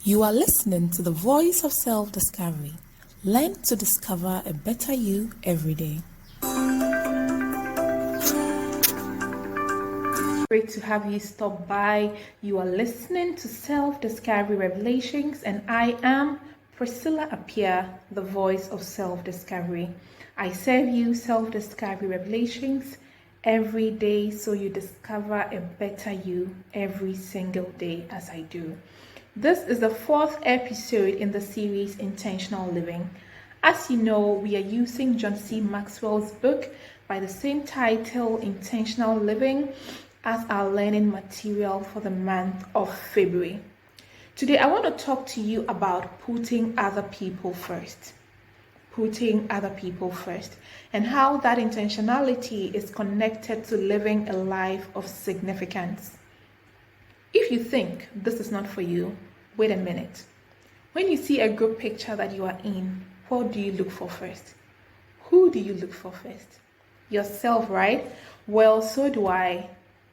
You are listening to the voice of self-discovery. Learn to discover a better you every day. Great to have you stop by. You are listening to Self-Discovery Revelations, and I am Priscilla Appiah, the voice of self-discovery. I serve you self-discovery revelations every day so you discover a better you every single day as I do. This is the fourth episode in the series Intentional Living. As you know, we are using John C. Maxwell's book by the same title, Intentional Living, as our learning material for the month of February. Today, I want to talk to you about putting other people first. Putting other people first, and how that intentionality is connected to living a life of significance. If you think this is not for you, wait a minute. When you see a group picture that you are in, what do you look for first? Who do you look for first? Yourself, right? Well, so do I.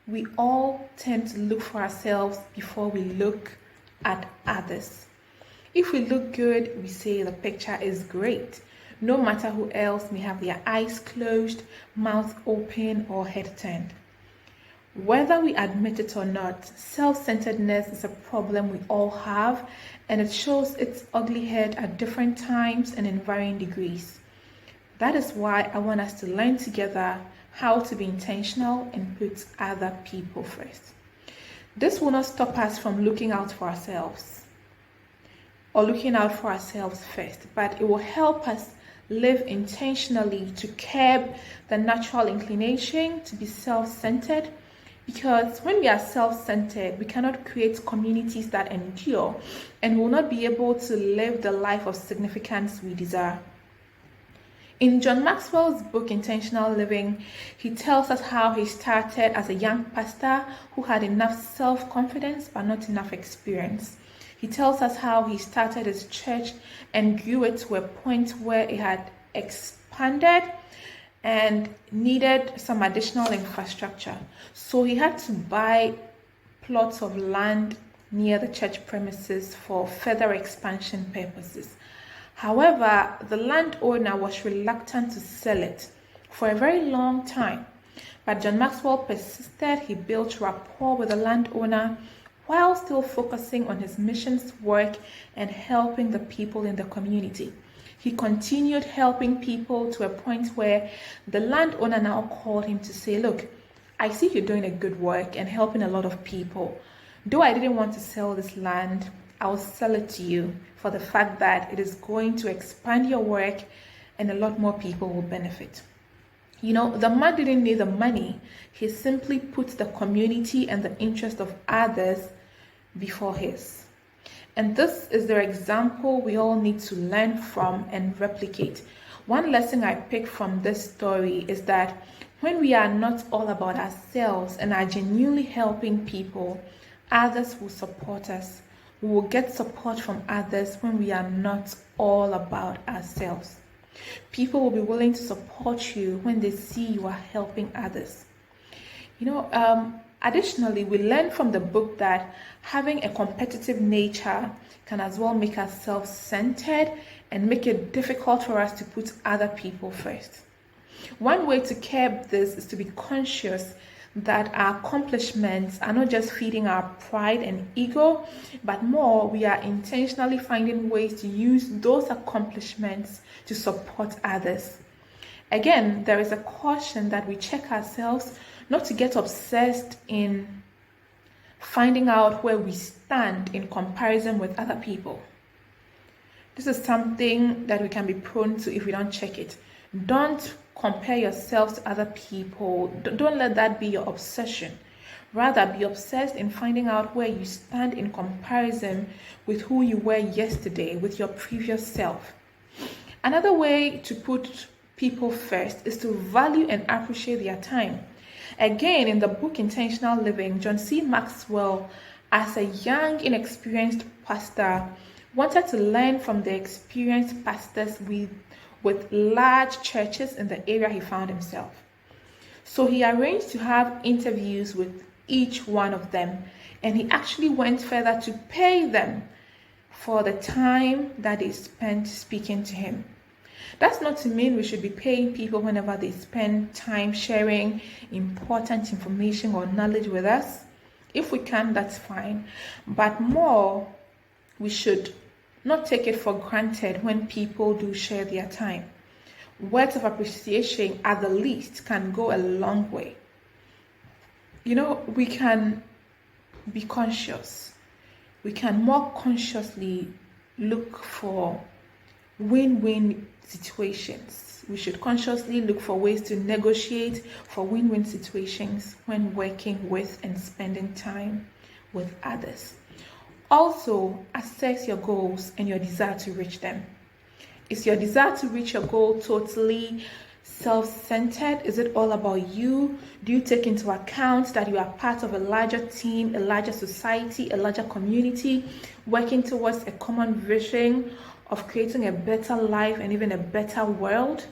We all tend to look for ourselves before we look at others. If we look good, we say the picture is great, no matter who else may have their eyes closed, mouth open, or head turned. Whether we admit it or not, self-centeredness is a problem we all have, and it shows its ugly head at different times and in varying degrees. That is why I want us to learn together how to be intentional and put other people first. This will not stop us from looking out for ourselves or looking out for ourselves first, but it will help us live intentionally to curb the natural inclination to be self-centered. Because when we are self-centered, we cannot create communities that endure and will not be able to live the life of significance we desire. In John Maxwell's book, Intentional Living, he tells us how he started as a young pastor who had enough self-confidence but not enough experience. He tells us how he started his church and grew it to a point where it had expanded and needed some additional infrastructure. So he had to buy plots of land near the church premises for further expansion purposes. However, the landowner was reluctant to sell it for a very long time. But John Maxwell persisted. He built rapport with the landowner while still focusing on his missions work and helping the people in the community. He continued helping people to a point where the landowner now called him to say, look, I see you're doing a good work and helping a lot of people. Though I didn't want to sell this land, I'll sell it to you for the fact that it is going to expand your work and a lot more people will benefit. You know, the man didn't need the money. He simply put the community and the interest of others before his. And this is the example we all need to learn from and replicate. One lesson I picked from this story is that when we are not all about ourselves and are genuinely helping people, others will support us. We will get support from others when we are not all about ourselves. People will be willing to support you when they see you are helping others. Additionally, we learn from the book that having a competitive nature can as well make us self-centered and make it difficult for us to put other people first. One way to curb this is to be conscious that our accomplishments are not just feeding our pride and ego, but more, we are intentionally finding ways to use those accomplishments to support others. Again, there is a caution that we check ourselves not to get obsessed in finding out where we stand in comparison with other people. This is something that we can be prone to if we don't check it. Don't compare yourself to other people. Don't let that be your obsession. Rather, be obsessed in finding out where you stand in comparison with who you were yesterday, with your previous self. Another way to put people first is to value and appreciate their time. Again, in the book Intentional Living, John C. Maxwell, as a young, inexperienced pastor, wanted to learn from the experienced pastors with large churches in the area he found himself. So he arranged to have interviews with each one of them, and he actually went further to pay them for the time that they spent speaking to Him. That's not to mean we should be paying people whenever they spend time sharing important information or knowledge with us. If we can, that's fine. But more, we should not take it for granted when people do share their time. Words of appreciation, at the least, can go a long way. We can be conscious. We can more consciously look for win-win situations. We should consciously look for ways to negotiate for win-win situations when working with and spending time with others. Also, assess your goals and your desire to reach them. Is your desire to reach your goal totally self-centered? Is it all about you? Do you take into account that you are part of a larger team, a larger society, a larger community, working towards a common vision of creating a better life and even a better world?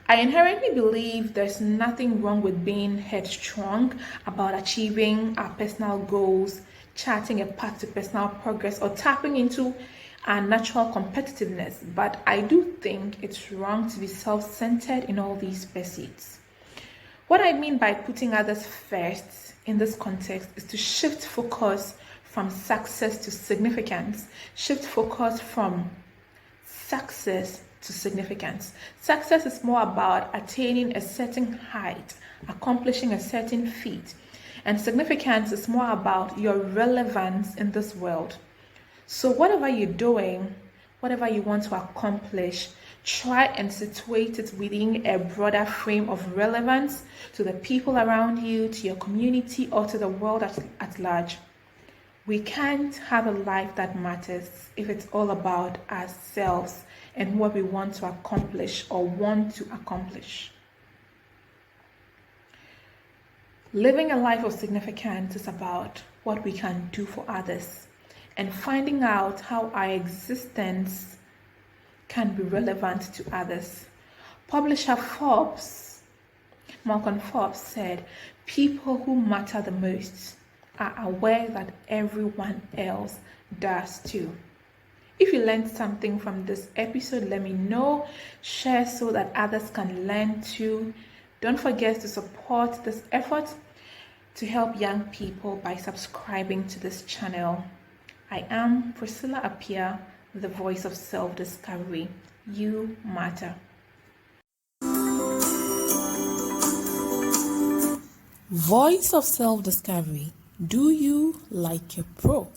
I inherently believe there's nothing wrong with being headstrong about achieving our personal goals, charting a path to personal progress, or tapping into our natural competitiveness. But I do think it's wrong to be self-centered in all these pursuits. What I mean by putting others first in this context is to shift focus from success to significance. Shift focus from success to significance. Success is more about attaining a certain height, accomplishing a certain feat, and significance is more about your relevance in this world. So whatever you're doing, whatever you want to accomplish, try and situate it within a broader frame of relevance to the people around you, to your community, or to the world at large. We can't have a life that matters if it's all about ourselves and what we want to accomplish or want to accomplish. Living a life of significance is about what we can do for others and finding out how our existence can be relevant to others. Publisher Malcolm Forbes said, "People who matter the most are aware that everyone else does too." If you learned something from this episode, let me know. Share so that others can learn too. Don't forget to support this effort to help young people by subscribing to this channel. I am Priscilla Appiah, the voice of self-discovery. You matter. Voice of self-discovery. Do you like a pro?